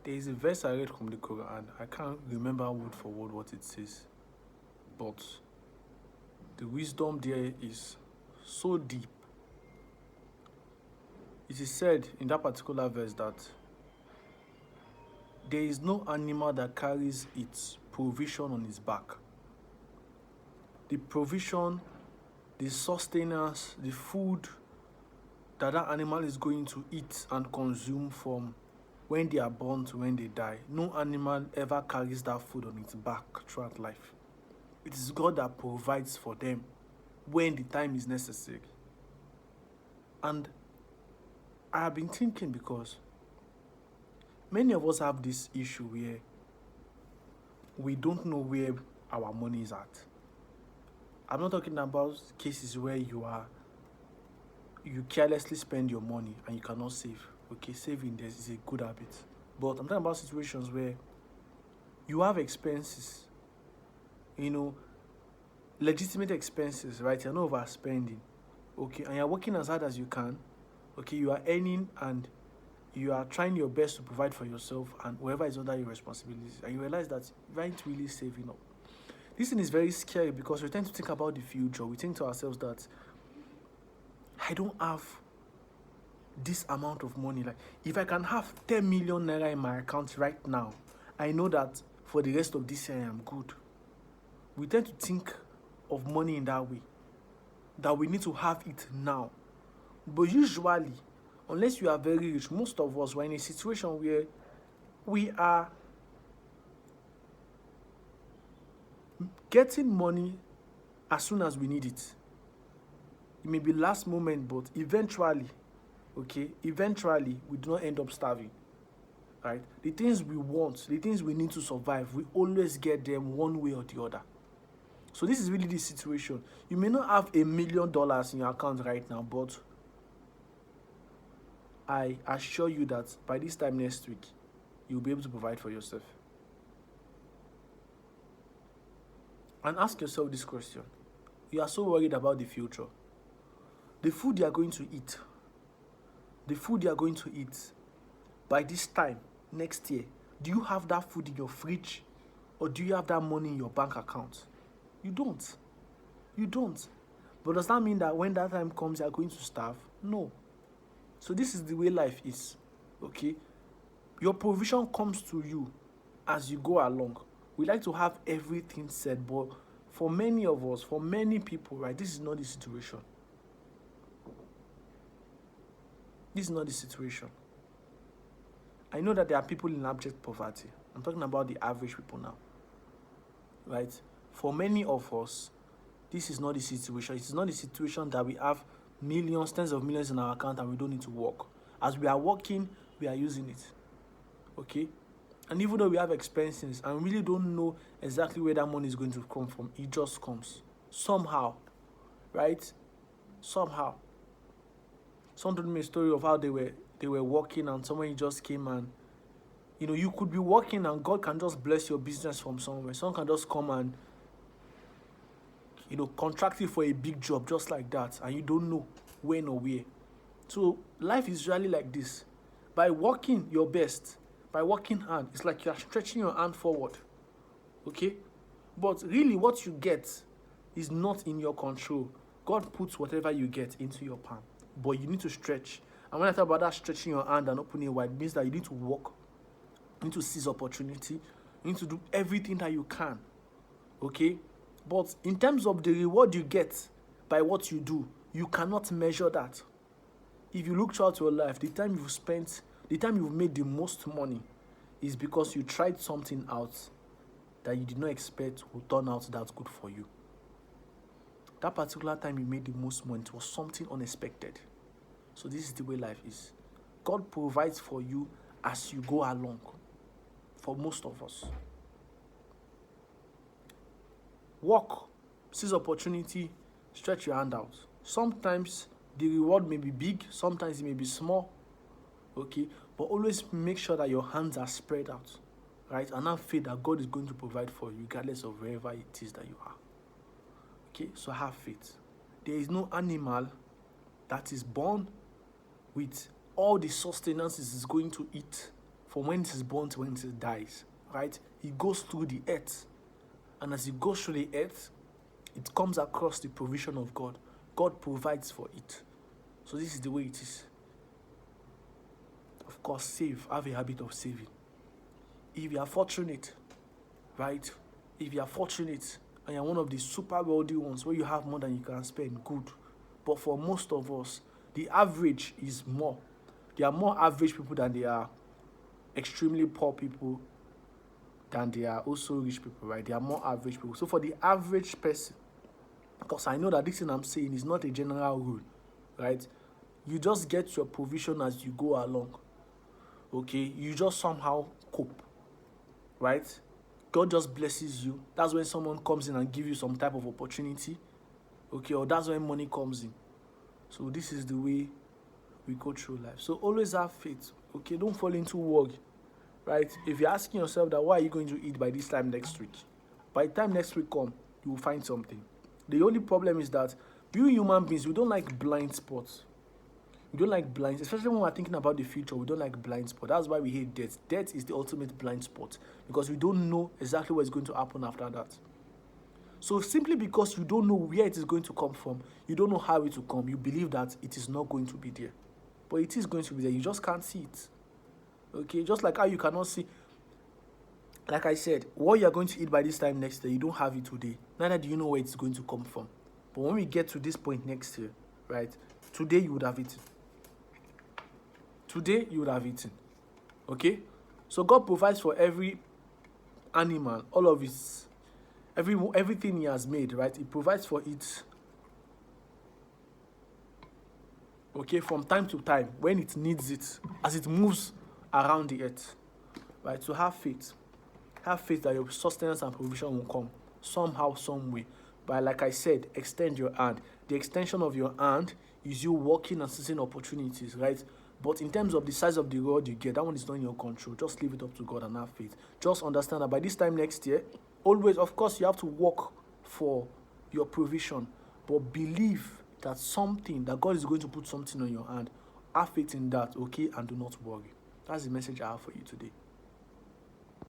There is a verse I read from the Quran. I can't remember word for word what it says, but the wisdom there is so deep. It is said in that particular verse that there is no animal that carries its provision on its back. The provision, the sustenance, the food that animal is going to eat and consume from when they are born to when they die, no animal ever carries that food on its back throughout life. It is God that provides for them when the time is necessary. And I have been thinking, because many of us have this issue where we don't know where our money is at. I'm not talking about cases where you carelessly spend your money and you cannot save. Okay, saving this is a good habit. But I'm talking about situations where you have expenses, legitimate expenses, right? You're not overspending, okay? And you're working as hard as you can, okay? You are earning and you are trying your best to provide for yourself and whoever is under your responsibilities, and you realize that you aren't really saving up. This thing is very scary because we tend to think about the future. We think to ourselves that I don't have this amount of money. Like, if I can have 10 million naira in my account right now, I know that for the rest of this year I am good. We tend to think of money in that way, that we need to have it now. But usually, unless you are very rich, most of us were in a situation where we are getting money as soon as we need it. It may be last moment, but eventually, we do not end up starving, right? The things we want, the things we need to survive, we always get them one way or the other. So this is really the situation. You may not have $1 million in your account right now, but I assure you that by this time next week, you'll be able to provide for yourself. And ask yourself this question. You are so worried about the future. The food you are going to eat, by this time next year, do you have that food in your fridge, or do you have that money in your bank account? You don't. But does that mean that when that time comes, you are going to starve? No. So this is the way life is, okay? Your provision comes to you as you go along. We like to have everything said, but for many of us, for many people, right, this is not the situation. This is not the situation. I know that there are people in abject poverty. I'm talking about the average people now, right? For many of us, this is not the situation. It is not the situation that we have millions, tens of millions in our account and we don't need to work. As we are working, we are using it, okay? And even though we have expenses and we really don't know exactly where that money is going to come from, it just comes somehow, right? Somehow. Someone told me a story of how they were working and someone just came and, you could be working and God can just bless your business from somewhere. Someone can just come and, contract you for a big job just like that, and you don't know when or where. So life is really like this. By working your best, by working hard, it's like you are stretching your hand forward, okay? But really what you get is not in your control. God puts whatever you get into your palm, but you need to stretch. And when I talk about that stretching your hand and opening it wide, it means that you need to work, you need to seize opportunity, you need to do everything that you can, okay? But in terms of the reward you get by what you do, you cannot measure that. If you look throughout your life, the time you've made the most money is because you tried something out that you did not expect would turn out that good for you. That particular time you made the most money, it was something unexpected. So this is the way life is. God provides for you as you go along, for most of us. Work, seize opportunity, stretch your hand out. Sometimes the reward may be big, sometimes it may be small, okay? But always make sure that your hands are spread out, right? And have faith that God is going to provide for you regardless of wherever it is that you are. Okay, so have faith. There is no animal that is born with all the sustenance it is going to eat from when it is born to when it dies, right? It goes through the earth. And as it goes through the earth, it comes across the provision of God. God provides for it. So this is the way it is. Of course, save. Have a habit of saving. If you are fortunate, right? If you are fortunate and you're one of the super wealthy ones where you have more than you can spend, good. But for most of us, the average is more. There are more average people than there are extremely poor people than there are also rich people, right? There are more average people. So for the average person, because I know that this thing I'm saying is not a general rule, right? You just get your provision as you go along, okay? You just somehow cope, right? God just blesses you. That's when someone comes in and gives you some type of opportunity, okay? Or that's when money comes in. So this is the way we go through life. So always have faith, okay? Don't fall into worry, right? If you're asking yourself that, what are you going to eat by this time next week? By the time next week comes, you will find something. The only problem is that we human beings, we don't like blind spots. We don't like blind, especially when we're thinking about the future, we don't like blind spots. That's why we hate death. Death is the ultimate blind spot because we don't know exactly what is going to happen after that. So simply because you don't know where it is going to come from, you don't know how it will come, you believe that it is not going to be there. But it is going to be there. You just can't see it. Okay? Just like how you cannot see, like I said, what you're going to eat by this time next year, you don't have it today. Neither do you know where it's going to come from. But when we get to this point next year, right, today you would have eaten. Today you would have eaten. Okay? So God provides for every animal, all of its, everything He has made, right? He provides for it. Okay, from time to time, when it needs it, as it moves around the earth, right? So have faith. Have faith that your sustenance and provision will come somehow, some way. But like I said, extend your hand. The extension of your hand is you working and seizing opportunities, right? But in terms of the size of the reward you get, that one is not in your control. Just leave it up to God and have faith. Just understand that by this time next year, always, of course, you have to work for your provision. But believe that God is going to put something on your hand. Have faith in that, okay? And do not worry. That's the message I have for you today.